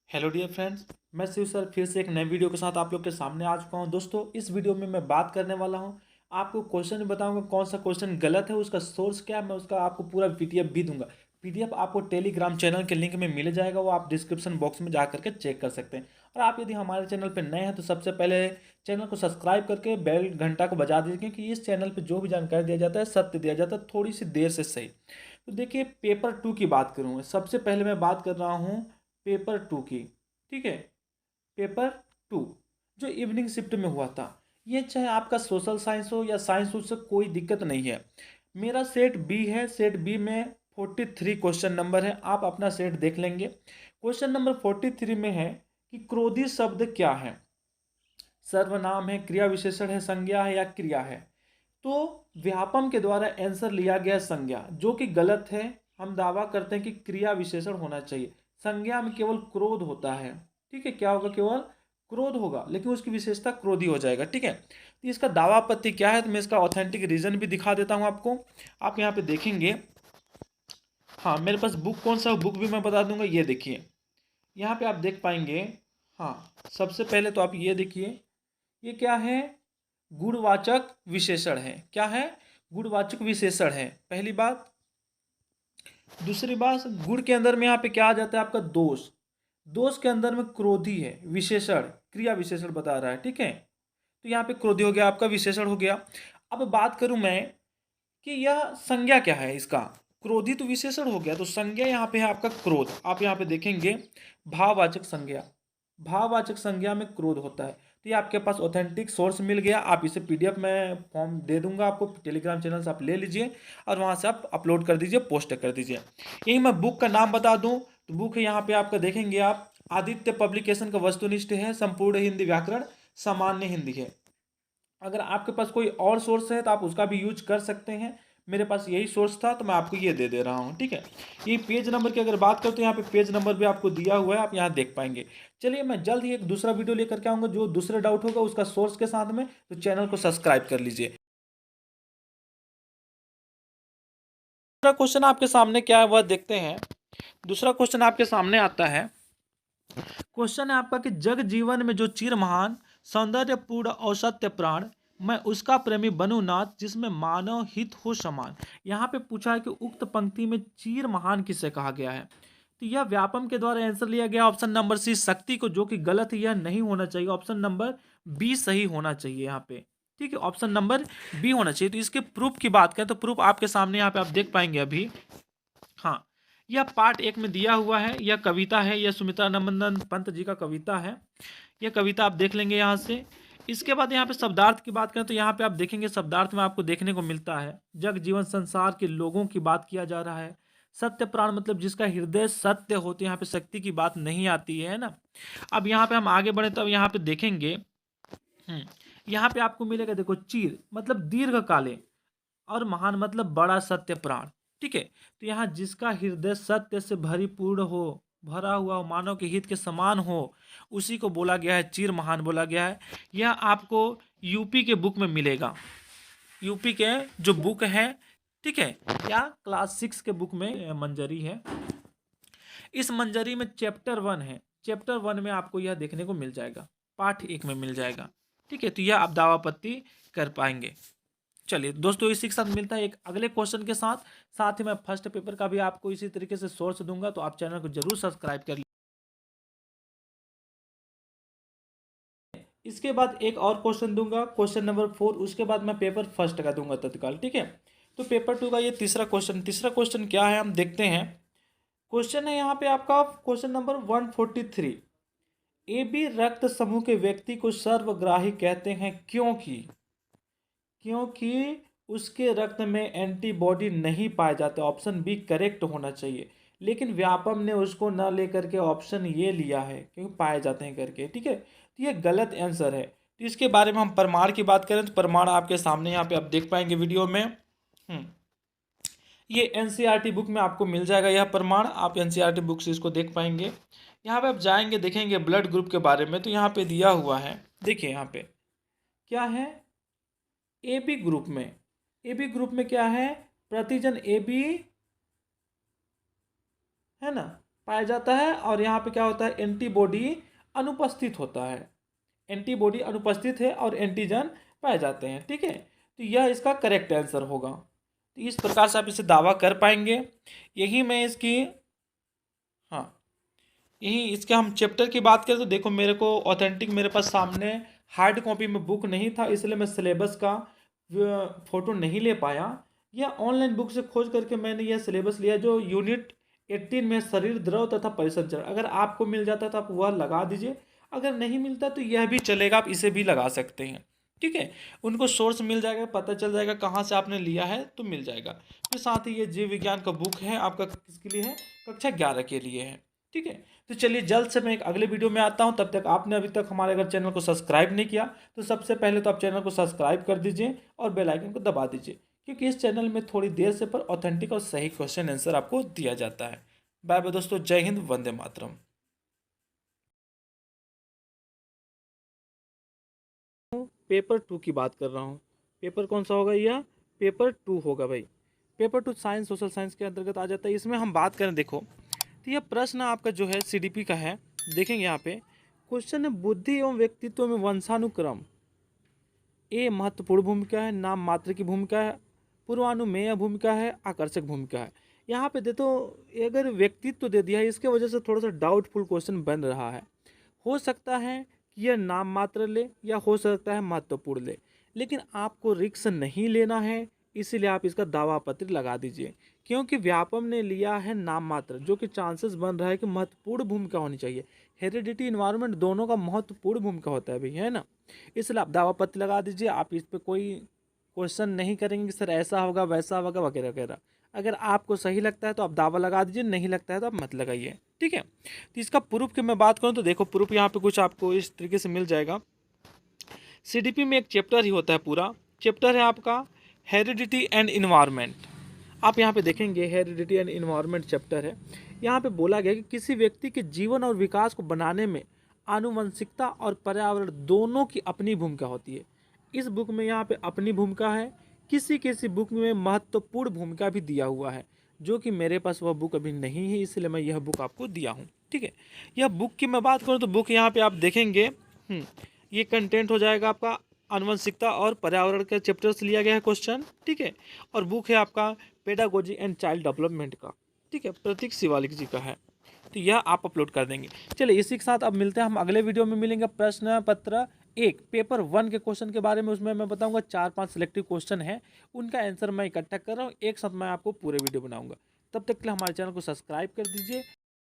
Hello dear friends, मैं Shiv sir फिर से एक नए वीडियो के साथ आप लोग के सामने आ चुका हूं। दोस्तों, इस वीडियो में मैं बात करने वाला हूं, आपको क्वेश्चन बताऊंगा कौन सा क्वेश्चन गलत है, उसका सोर्स क्या है, मैं उसका आपको पूरा पीडीएफ भी दूंगा। पीडीएफ आपको टेलीग्राम चैनल के लिंक में मिल जाएगा, वो आप डिस्क्रिप्शन बॉक्स में जा करके चेक कर सकते हैं। और आप यदि हमारे चैनल पर नए हैं तो सबसे पहले चैनल को सब्सक्राइब करके बेल घंटा को बजा दीजिए, क्योंकि इस चैनल पर जो भी जानकारी दिया जाता है सत्य दिया जाता है, थोड़ी सी देर से सही। तो देखिए, पेपर 2 की बात करूँगा। सबसे पहले मैं बात कर रहा हूँ पेपर 2 की। ठीक है, पेपर 2 जो इवनिंग शिफ्ट में हुआ था, ये चाहे आपका सोशल साइंस हो या साइंस हो, उससे कोई दिक्कत नहीं है। मेरा सेट बी है, सेट बी में 43 क्वेश्चन नंबर है, आप अपना सेट देख लेंगे। क्वेश्चन नंबर 43 में है कि क्रोधी शब्द क्या है। सर्वनाम है, क्रिया विशेषण है, संज्ञा है या क्रिया है। तो व्यापम के द्वारा आंसर लिया गया संज्ञा, जो कि गलत है। हम दावा करते हैं कि क्रिया विशेषण होना चाहिए। संज्ञा में केवल क्रोध होता है। ठीक है, क्या होगा? केवल क्रोध होगा, लेकिन उसकी विशेषता क्रोधी हो जाएगा। ठीक है, तो इसका दावा आपत्ति क्या है, तो मैं इसका ऑथेंटिक रीजन भी दिखा देता हूं आपको। आप यहाँ पे देखेंगे, हाँ मेरे पास बुक कौन सा बुक भी मैं बता दूंगा। ये देखिए, यहाँ पे आप देख पाएंगे। हाँ, सबसे पहले तो आप ये देखिए, ये क्या है? गुणवाचक विशेषण है। क्या है? गुणवाचक विशेषण है, पहली बात। दूसरी बात, गुण के अंदर में यहाँ पे क्या आ जाता है? आपका दोष। दोष के अंदर में क्रोधी है, विशेषण क्रिया विशेषण बता रहा है। ठीक है, तो यहाँ पे क्रोधी हो गया, आपका विशेषण हो गया। अब बात करूं मैं कि यह संज्ञा क्या है इसका। क्रोधी तो विशेषण हो गया, तो संज्ञा यहाँ पे है आपका क्रोध। आप यहाँ पे देखेंगे भाववाचक संज्ञा, भाववाचक संज्ञा में क्रोध होता है। तो ये आपके पास ऑथेंटिक सोर्स मिल गया। आप इसे पीडीएफ में फॉर्म दे दूंगा आपको, टेलीग्राम चैनल से आप ले लीजिए और वहाँ से आप अपलोड कर दीजिए, पोस्ट कर दीजिए। यही मैं बुक का नाम बता दूं, तो बुक है यहाँ पे आपका देखेंगे आप, आदित्य पब्लिकेशन का वस्तुनिष्ठ है, संपूर्ण हिंदी व्याकरण, सामान्य हिंदी है। अगर आपके पास कोई और सोर्स है तो आप उसका भी यूज कर सकते हैं। मेरे पास यही सोर्स था तो मैं आपको ये दे दे रहा हूँ। ठीक है, ये पेज नंबर की अगर बात करें तो यहाँ पे पेज नंबर भी आपको दिया हुआ है, आप यहाँ देख पाएंगे। चलिए, मैं जल्द ही एक दूसरा वीडियो लेकर के आऊँगा जो दूसरे डाउट होगा उसका सोर्स के साथ में, तो चैनल को सब्सक्राइब कर लीजिए। दूसरा क्वेश्चन आपके सामने क्या है वह देखते हैं। दूसरा क्वेश्चन आपके सामने आता है। क्वेश्चन है आपका कि जग जीवन में जो चीर महान सौंदर्यपूर्ण औसत्य प्राण, मैं उसका प्रेमी बनूं नाथ जिसमें मानव हित हो समान। यहाँ पे पूछा है कि उक्त पंक्ति में चीर महान किसे कहा गया है। तो यह व्यापम के द्वारा आंसर लिया गया ऑप्शन नंबर सी शक्ति को, जो कि गलत है, यह नहीं होना चाहिए। ऑप्शन नंबर बी सही होना चाहिए यहाँ पे। ठीक है, ऑप्शन नंबर बी होना चाहिए। तो इसके प्रूफ की बात करें तो प्रूफ आपके सामने यहाँ पे आप देख पाएंगे अभी। हाँ, यह पार्ट 1 में दिया हुआ है, यह कविता है, यह सुमित्रा नंदन पंत जी का कविता है। यह कविता आप देख लेंगे यहाँ से। इसके बाद यहाँ पे शब्दार्थ की बात करें तो यहाँ पे आप देखेंगे शब्दार्थ में आपको देखने को मिलता है, जग जीवन संसार के लोगों की बात किया जा रहा है। सत्य प्राण मतलब जिसका हृदय सत्य होते, यहाँ पे शक्ति की बात नहीं आती है ना। अब यहाँ पे हम आगे बढ़े तो अब यहाँ पे देखेंगे, यहाँ पे आपको मिलेगा, देखो, चीर मतलब दीर्घ काले, और महान मतलब बड़ा सत्य प्राण। ठीक है, तो यहाँ जिसका हृदय सत्य से भरीपूर्ण हो, भरा हुआ हो, मानव के हित के समान हो, उसी को बोला गया है चीर महान बोला गया है। यह आपको यूपी के बुक में मिलेगा, यूपी के जो बुक है। ठीक है, या क्लास 6 के बुक में मंजरी है। इस मंजरी में चैप्टर 1 है, चैप्टर 1 में आपको यह देखने को मिल जाएगा, पाठ 1 में मिल जाएगा। ठीक है, तो यह आप दावापत्ति कर पाएंगे। चलिए दोस्तों, इसी के साथ मिलता है एक अगले क्वेश्चन के साथ। साथ ही मैं फर्स्ट पेपर का भी आपको इसी तरीके से सोर्स दूंगा, तो आप चैनल को जरूर सब्सक्राइब कर लीजिए। इसके बाद एक और क्वेश्चन दूंगा, क्वेश्चन नंबर 4, उसके बाद मैं पेपर फर्स्ट का दूंगा तत्काल। ठीक है, तो पेपर 2 का ये तीसरा क्वेश्चन क्या है हम देखते हैं। क्वेश्चन है यहाँ पे आपका क्वेश्चन नंबर 143। ए बी रक्त समूह के व्यक्ति को सर्वग्राही कहते हैं क्योंकि क्योंकि उसके रक्त में एंटीबॉडी नहीं पाए जाते। ऑप्शन बी करेक्ट होना चाहिए, लेकिन व्यापम ने उसको न लेकर के ऑप्शन ये लिया है क्योंकि पाए जाते हैं करके। ठीक है, तो ये गलत आंसर है। तो इसके बारे में हम प्रमाण की बात करें तो प्रमाण आपके सामने यहाँ पे आप देख पाएंगे वीडियो में। ये एनसीईआरटी बुक में आपको मिल जाएगा यह प्रमाण, आप एनसीईआरटी बुक से इसको देख पाएंगे। यहाँ पे आप जाएंगे, देखेंगे ब्लड ग्रुप के बारे में, तो यहाँ पे दिया हुआ है, देखिए यहाँ पे क्या है। ए बी ग्रुप में, ए बी ग्रुप में क्या है? प्रतिजन ए बी है ना, पाया जाता है, और यहाँ पे क्या होता है, एंटीबॉडी अनुपस्थित होता है। एंटीबॉडी अनुपस्थित है और एंटीजन पाए जाते हैं। ठीक है, तो यह इसका करेक्ट आंसर होगा। तो इस प्रकार से आप इसे दावा कर पाएंगे। यही मैं इसकी, हाँ, यही इसके हम चैप्टर की बात करें तो देखो, मेरे को ऑथेंटिक मेरे पास सामने हार्ड कॉपी में बुक नहीं था, इसलिए मैं सिलेबस का फोटो नहीं ले पाया। यह ऑनलाइन बुक से खोज करके मैंने यह सिलेबस लिया, जो यूनिट 18 में शरीर द्रव तथा परिसंचरण चरण। अगर आपको मिल जाता तो आप वह लगा दीजिए, अगर नहीं मिलता तो यह भी चलेगा, आप इसे भी लगा सकते हैं। ठीक है, उनको सोर्स मिल जाएगा, पता चल जाएगा कहाँ से आपने लिया है तो मिल जाएगा। फिर साथ ही ये जीव विज्ञान का बुक है आपका, किसके लिए है, कक्षा 11 के लिए है। ठीक है, तो चलिए जल्द से मैं एक अगले वीडियो में आता हूं। तब तक आपने अभी तक हमारे अगर चैनल को सब्सक्राइब नहीं किया तो सबसे पहले तो आप चैनल को सब्सक्राइब कर दीजिए और बेल आइकन को दबा दीजिए, क्योंकि इस चैनल में थोड़ी देर से पर ऑथेंटिक और सही क्वेश्चन आंसर आपको दिया जाता है। बाय बाय दोस्तों, जय हिंद, वंदे मातरम। पेपर 2 की बात कर रहा हूँ। पेपर कौन सा होगा, यह पेपर 2 होगा भाई। पेपर 2 साइंस, सोशल साइंस के अंतर्गत आ जाता है। इसमें हम बात करें, देखो तो यह प्रश्न आपका जो है सीडीपी का है। देखेंगे यहाँ पे क्वेश्चन है, बुद्धि एवं व्यक्तित्व में वंशानुक्रम ए महत्वपूर्ण भूमिका है, नाम मात्र की भूमिका है, पूर्वानुमेय भूमिका है, आकर्षक भूमिका है। यहाँ पे देखो, अगर व्यक्तित्व दे दिया है, इसके वजह से थोड़ा सा डाउटफुल क्वेश्चन बन रहा है। हो सकता है कि यह नाम मात्र ले, या हो सकता है महत्वपूर्ण ले, लेकिन आपको रिस्क नहीं लेना है, इसीलिए आप इसका दावा पत्र लगा दीजिए। क्योंकि व्यापम ने लिया है नाम मात्र, जो कि चांसेस बन रहा है कि महत्वपूर्ण भूमिका होनी चाहिए। हेरिडिटी, इन्वायरमेंट दोनों का महत्वपूर्ण भूमिका होता है भाई, है ना। इसलिए आप दावा पत्र लगा दीजिए। आप इस पर कोई क्वेश्चन नहीं करेंगे कि सर ऐसा होगा वैसा होगा वगैरह वगैरह। अगर आपको सही लगता है तो आप दावा लगा दीजिए, नहीं लगता है तो आप मत लगाइए। ठीक है, तो इसका प्रूफ की मैं बात करूं तो देखो, प्रूफ यहाँ पे कुछ आपको इस तरीके से मिल जाएगा। सीडीपी में एक चैप्टर ही होता है, पूरा चैप्टर है आपका हेरिडिटी एंड इन्वायरमेंट। आप यहाँ पे देखेंगे हेरिडिटी एंड इन्वायरमेंट चैप्टर है। यहाँ पे बोला गया कि किसी व्यक्ति के जीवन और विकास को बनाने में आनुवंशिकता और पर्यावरण दोनों की अपनी भूमिका होती है। इस बुक में यहाँ पे अपनी भूमिका है, किसी किसी बुक में महत्वपूर्ण भूमिका भी दिया हुआ है, जो कि मेरे पास वह बुक अभी नहीं है, इसलिए मैं यह बुक आपको दिया हूँ। ठीक है, यह बुक की मैं बात करूँ तो बुक यहाँ पे आप देखेंगे, ये कंटेंट हो जाएगा आपका आनुवंशिकता और पर्यावरण के चैप्टर से लिया गया है क्वेश्चन। ठीक है, और बुक है आपका पेडागोजी एंड चाइल्ड डेवलपमेंट का। ठीक है, प्रतीक शिवालिक जी का है, तो यह आप अपलोड कर देंगे। चलिए इसी के साथ अब मिलते हैं हम अगले वीडियो में, मिलेंगे प्रश्न पत्र 1 पेपर 1 के क्वेश्चन के बारे में। उसमें मैं बताऊंगा 4-5 सिलेक्टिव क्वेश्चन है, उनका आंसर मैं इकट्ठा कर रहा हूँ, एक साथ मैं आपको पूरे वीडियो बनाऊंगा। तब तक के लिए हमारे चैनल को सब्सक्राइब कर दीजिए